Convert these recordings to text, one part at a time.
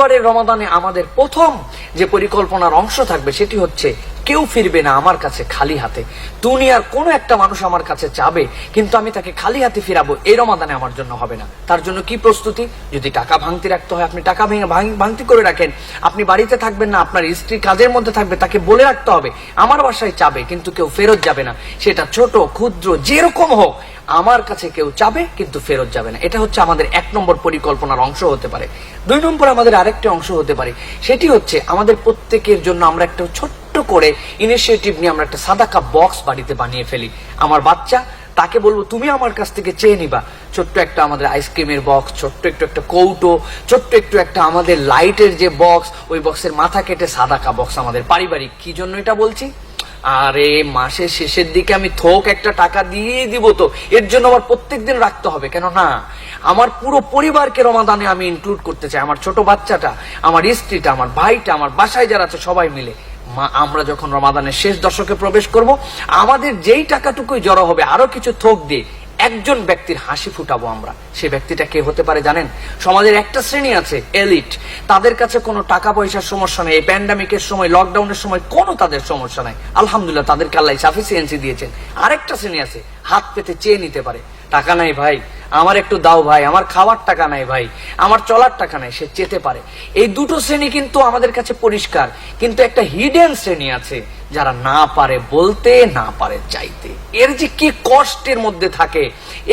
এইবারের রমাদানে আমাদের প্রথম যে পরিকল্পনার অংশ থাকবে সেটি হচ্ছে কেউ ফিরবে না আমার কাছে খালি হাতে। দুনিয়ার কোনো একটা মানুষ আমার কাছে চাবে, কিন্তু আমি তাকে খালি হাতে ফিরাবো, এই রমাদানে আমার জন্য হবে না। তার জন্য কি প্রস্তুতি? যদি টাকা ভাঙতি রাখতে হয় আপনি টাকা ভাঙতি করে রাখেন। আপনি বাড়িতে থাকবেন না, আপনার স্ত্রী কাজের মধ্যে থাকবে, তাকে বলে রাখতে হবে আমার বাসায় চাবে কিন্তু কেউ ফেরত যাবে না। সেটা ছোট ক্ষুদ্র যেরকম হোক, আমার কাছে কেউ চাবে কিন্তু ফেরত যাবে না। এটা হচ্ছে আমাদের 1 নম্বর পরিকল্পনার অংশ হতে পারে। 2 নম্বর আমাদের আরেকটি অংশ হতে পারে, সেটি হচ্ছে আমাদের প্রত্যেকের জন্য আমরা একটা ছোট্ট করে ইনিশিয়েটিভ নিয়ে আমরা একটা সাদাকা বক্স বাড়িতে বানিয়ে ফেলি। আমার বাচ্চা, তাকে বলবো তুমি আমার কাছ থেকে চেয়ে নিবা ছোট্ট একটা আমাদের আইসক্রিমের বক্স, ছোট্ট একটু একটা কৌটো, ছোট্ট একটু একটা আমাদের লাইটের যে বক্স, ওই বক্সের মাথা কেটে সাদাকা বক্স আমাদের পারিবারিক। কি জন্য এটা বলছি? আরে মাসের শেষের দিকে আমি থোক একটা টাকা দিয়ে দিব, তো এর জন্য আমার প্রত্যেকদিন রাখতে হবে কেন? না, আমার পুরো পরিবারকে রমাদানে আমি ইনক্লুড করতে চাই। আমার ছোট বাচ্চাটা, আমার স্ত্রীটা, আমার ভাইটা, আমার বাসায় যারা আছে সবাই মিলে আমরা যখন রমাদানের শেষ দশকে প্রবেশ করব, আমাদের যেই টাকাটুকুই জড়ো হবে আরো কিছু থোক দিয়ে একজন ব্যক্তির হাসি ফুটাবো আমরা। সে ব্যক্তিটা কে হতে পারে জানেন? সমাজের একটা শ্রেণী আছে এলিট, তাদের কাছে কোনো টাকা পয়সার সমস্যা নেই। এই প্যান্ডামিকের সময়, লকডাউনের সময় কোনো তাদের সমস্যা নাই, আলহামদুলিল্লাহ, তাদেরকে আল্লাহ সাফিসিয়েন্সি দিয়েছেন। আরেকটা শ্রেণী আছে হাত পেতে চেয়ে নিতে পারে, টাকা নাই ভাই, আমার একটু দাও ভাই, আমার খাওয়ার টাকা নাই ভাই, আমার চলার টাকা নাই, সে চেতে পারে। এই দুটো শ্রেণী কিন্তু আমাদের কাছে পরিষ্কার, কিন্তু একটা হিডেন শ্রেণী আছে যারা না পারে বলতে, না পারে চাইতে। এর যে কি কষ্টের মধ্যে থাকে,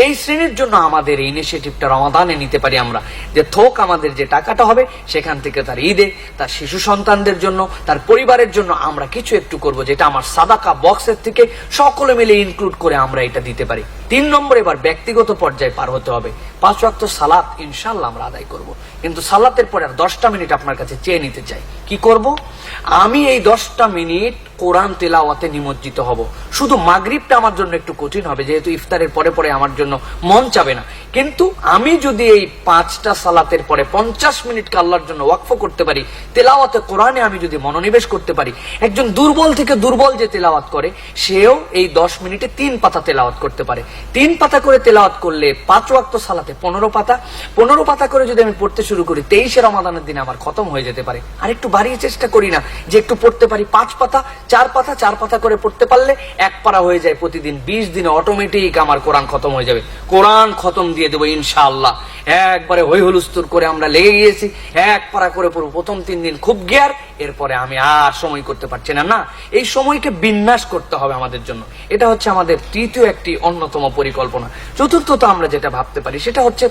এই শ্রেণীর জন্য আমাদের এই ইনিশিয়েটিভটা রমাদানে নিতে পারি আমরা, যে থোক আমাদের যে টাকাটা হবে সেখান থেকে তার ঈদে, তার শিশু সন্তানদের জন্য, তার পরিবারের জন্য আমরা কিছু একটু করব, যেটা আমার সাদাকা বক্সের থেকে সকলে মিলে ইনক্লুড করে আমরা এটা দিতে পারি। 3 নম্বর, এবার ব্যক্তিগত পর্যায়ে পার হতে হবে। 5 ওয়াক্ত সালাত ইনশাআল্লাহ আমরা আদায় করব, কিন্তু সালাতের পরে আর 10টা মিনিট আপনার কাছে চেয়ে নিতে চাই। কি করব? আমি এই 10টা মিনিট কোরআন তেলাওয়াতে নিমজ্জিত হব। শুধু মাগরিবটা আমার জন্য একটু কঠিন হবে, যেহেতু ইফতারের পরে পরে আমার জন্য মন চাবে না, কিন্তু আমি যদি এই 5টা সালাতের পরে 50 মিনিটকে আল্লাহর জন্য ওয়াকফ করতে পারি, তেলাওয়াতে কোরআনে আমি যদি মনোনিবেশ করতে পারি, একজন দুর্বল থেকে দুর্বল যে তেলাওয়াত করে সেও এই 10 মিনিটে 3 পাতা তেলাওয়াত করতে পারে। 3 পাতা করে তেলাওয়াত করলে 5 ওয়াক্ত সালাতে 15 পাতা, 15 পাতা করে যদি আমি পড়তে শুরু করি, 23 রমাদানের দিনে আমার খতম হয়ে যেতে পারে। আর একটু বাড়িয়ে চেষ্টা করি না যে একটু পড়তে পারি 5 পাতা, 4 পাতা, 4 পাতা করে পড়তে পারলে 1 পারা হয়ে যায় প্রতিদিন। 20 দিনে অটোমেটিক আমার কোরআন খতম হয়ে যাবে। কোরআন খতম দিয়ে দেবো ইনশাআল্লাহ। একবারে হই হুলস্থুল করে আমরা লেগে গিয়েছি, 1 পারা করে পড়বো। প্রথম 3 দিন খুব গিয়ার, এরপরে আমি আর সময় করতে পারছি না। না, এই সময়কে বিন্যাস করতে হবে আমাদের জন্য। এটা হচ্ছে আমাদের তৃতীয় একটি অন্যতম পরিকল্পনা। চতুর্থত আমরা যেটা ভাবতে পারি সেটা হচ্ছে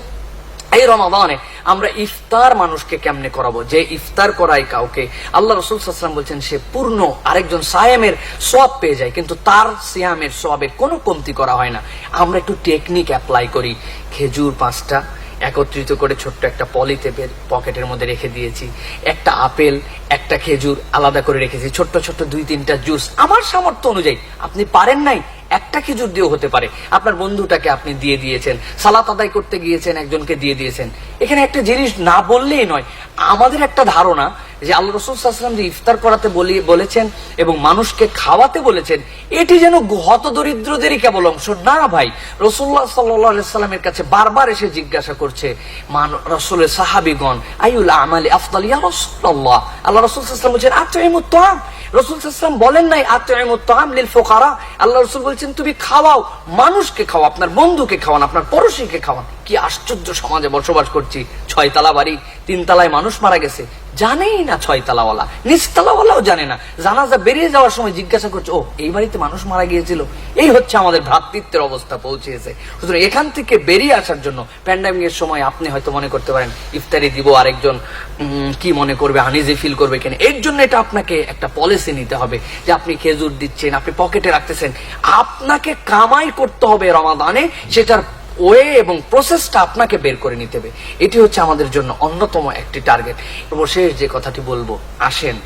এই রমাদানে আমরা ইফতার মানুষকে কেমনে করাবো। যে ইফতার করাই কাউকে, আল্লাহ রাসূল সাল্লাল্লাহু আলাইহি ওয়াসাল্লাম বলছেন সে পূর্ণ আরেকজন সায়েমের সওয়াব পেয়ে যায়, কিন্তু তার সিয়ামের সওয়াবে কোনো কমতি করা হয় না। আমরা একটু টেকনিক অ্যাপ্লাই করি। খেজুর 5টা একত্রিত করে ছোট্ট একটা পলিতে পকেটের মধ্যে রেখে দিয়েছি, একটা আপেল, একটা খেজুর আলাদা করে রেখেছি, ছোট্ট ছোট্ট 2-3টা জুস আমার সামর্থ্য অনুযায়ী। আপনি পারেন নাই, একটা খেজুর দিয়েও হতে পারে। আপনার বন্ধুটাকে আপনি দিয়ে দিয়েছেন, সালাত আদায় করতে গিয়েছেন, একজনকে দিয়ে দিয়েছেন। এখানে একটা জিনিস না বললেই নয়, আমাদের একটা ধারণা যে আল্লাহ রাসূল সাল্লাল্লাহু আলাইহি ওয়াসাল্লাম যে ইফতার করাতে বলেছেন এবং মানুষকে খাওয়াতে বলেছেন, এটি যেন হতদরিদ্রদেরই কেবল অংশ। না ভাই, রাসূলুল্লাহ সাল্লাল্লাহু আলাইহি ওয়াসাল্লামের কাছে বারবার এসে জিজ্ঞাসা করছে রাসূলের সাহাবীগণ, আইউল আমালি আফদাল ইয়া রাসূলুল্লাহ। আল্লাহ রাসূল সাল্লাল্লাহু আলাইহি ওয়াসাল্লাম বলেছেন আতইমুত তাআম। রাসূল সাল্লাল্লাহু আলাইহি ওয়াসাল্লাম বলেন নাই আতইমুত তাআম লিল ফুকারা। আল্লাহ রাসূল বলেছেন তুমি খাওয়াও, মানুষকে খাওয়াও, আপনার বন্ধুকে খাওয়ান, আপনার পড়োশীকে খাওয়ান। কি আশ্চর্য সমাজে বসবাস করছি। 6 তলা বাড়ি, 3 তলায় মানুষ মারা গেছে, জানেই না 6 তলাওয়ালা, নিচতলাওয়ালাও জানে না। জানাজা বেরিয়ে যাওয়ার সময় জিজ্ঞাসা করছে, ও এই বাড়িতে মানুষ মারা গিয়েছিল। এই হচ্ছে আমাদের ভ্রাতৃত্বের অবস্থা পৌঁছেছে। সুতরাং এখান থেকে বেরিয়ে আসার জন্য প্যান্ডামিকের সময় আপনি হয়তো মনে করতে পারেন ইফতারি দিব, আরেকজন কি মনে করবে, আনইজি ফিল করবে কেন। এর জন্য এটা আপনাকে একটা পলিসি নিতে হবে যে আপনি খেজুর দিচ্ছেন, আপনি পকেটে রাখতেছেন, আপনাকে কামাই করতে হবে রমাদানে, সেটার ওয়ে এবং প্রসেসটা আপনাকে বের করে নিতে হবে। এটি হচ্ছে আমাদের জন্য অন্যতম একটি টার্গেট। সর্বশেষ যে কথাটি বলবো, আসেন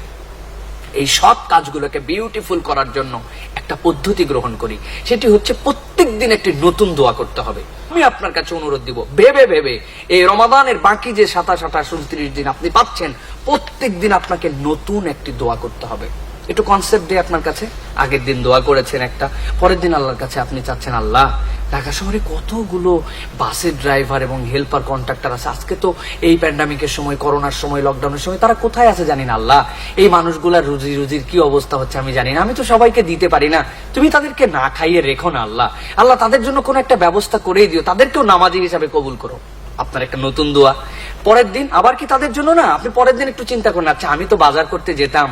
এই সব কাজগুলোকে বিউটিফুল করার জন্য একটা পদ্ধতি গ্রহণ করি। সেটি হচ্ছে প্রত্যেক দিন একটি নতুন দোয়া করতে হবে। আমি আপনার কাছে অনুরোধ দিব, ভেবে ভেবে এই রমাদানের বাকি যে 27, 28, 29 দিন আপনি পাচ্ছেন, প্রত্যেক দিন আপনাকে নতুন একটি দোয়া করতে হবে। একটু কনসেপ্ট দিয়ে আপনার কাছে, আগের দিন দোয়া করেছেন একটা, পরের দিন আল্লাহর কাছে আপনি চাচ্ছেন আল্লাহ ঢাকা শহরে কতগুলো বাসের ড্রাইভার এবং হেল্পার কন্ট্রাক্টর আছে। আজকে তো এই প্যান্ডামিকের সময়, করোনার সময়, লকডাউনের সময় তারা কোথায় আছে জানি না আল্লাহ। এই মানুষগুলার রুজির কি অবস্থা হচ্ছে আমি জানি না। আমি তো সবাইকে দিতে পারি না, তুমি তাদেরকে না খাইয়ে রেখো না আল্লাহ। আল্লাহ তাদের জন্য কোনো একটা ব্যবস্থা করেই দিও, তাদেরকেও নামাজি হিসাবে কবুল করো। আপনার একটা নতুন দোয়া, পরের দিন আবার কি তাদের জন্য না, আপনি পরের দিন একটু চিন্তা করেন, আচ্ছা আমি তো বাজার করতে যেতাম,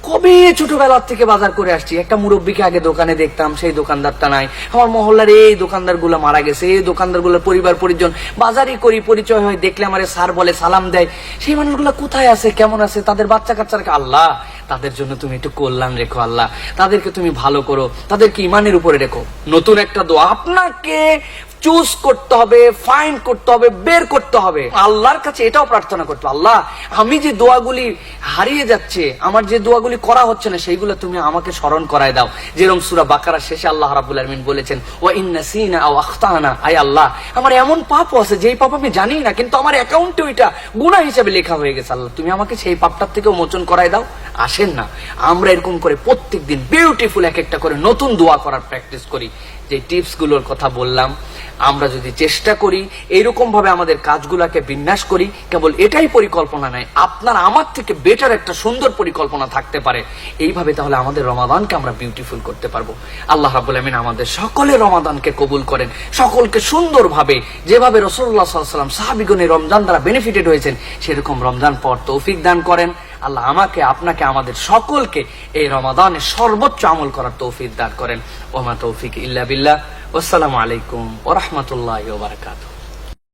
কবে ছোটবেলার থেকে বাজার করে আসছি, একটা মুরব্বীকে আগে দোকানে দেখতাম, সেই দোকানদারটা নাই, আমার মহল্লার এই দোকানদার গুলো মারা গেছে, এই দোকানদার গুলোর পরিবার পরিজন, বাজারই করি, পরিচয় হয়, দেখলে আমার স্যার বলে, সালাম দেয়, সেই মানুষগুলো কোথায় আছে, কেমন আছে, তাদের বাচ্চা কাচ্চারা, আল্লাহ তাদের জন্য তুমি একটু কল্যাণ রেখো আল্লাহ, তাদেরকে তুমি ভালো করো, তাদেরকে ইমানের উপরে রেখো। নতুন একটা দোয়া, আপনাকে চুজ করতে হবে, ফাইন্ড করতে হবে, বের করতে হবে, আল্লাহর কাছে এটাও প্রার্থনা করতে হবে, আল্লাহ আমি যে দোয়াগুলি হারিয়ে যাচ্ছে, আমার যে দোয়াগুলি করা হচ্ছে না, সেইগুলো তুমি আমাকে স্মরণ করায় দাও। যেরকম সূরা বাকারার শেষে আল্লাহ রাব্বুল আলামিন বলেছেন, ওয়া ইন নাসিনা আও আখতানা, আয় আল্লাহ আমার এমন পাপও আছে যেই পাপ আমি জানি না, কিন্তু আমার অ্যাকাউন্টে ওইটা গুনাহ হিসেবে লেখা হয়ে গেছে, আল্লাহ তুমি আমাকে সেই পাপটার থেকেও মোচন করায় দাও। আসেন না আমরা এরকম করে প্রত্যেকদিন বিউটিফুল এক একটা করে নতুন দোয়া করার প্র্যাকটিস করি। যে টিপস গুলোর কথা বললাম, আমরা যদি চেষ্টা করি এইরকম ভাবে আমাদের কাজগুলাকে বিন্যাস করি, কেবল এটাই পরিকল্পনা নাই, আপনার আমার থেকে বেটার একটা সুন্দর পরিকল্পনা থাকতে পারে, এইভাবে তাহলে আমাদের রমাদানকে আমরা বিউটিফুল করতে পারবো। আল্লাহ রাব্বুল আমিন আমাদের সকলের রমাদানকে কবুল করেন, সকলকে সুন্দরভাবে, যেভাবে রাসূলুল্লাহ সাল্লাল্লাহু আলাইহি ওয়াসাল্লাম সাহাবীগণের রমজান দ্বারা বেনিফিটেড হয়েছেন, সেরকম রমজান পাওয়ার তৌফিক দান করেন। আল্লাহ আমাকে, আপনাকে, আমাদের সকলকে এই রমাদানে সর্বোচ্চ আমল করার তৌফিক দান করেন। ওমা তৌফিক ইল্লা বিল্লাহ। আসসালামু আলাইকুম ওয়া রাহমাতুল্লাহি ওয়া বারাকাতুহু।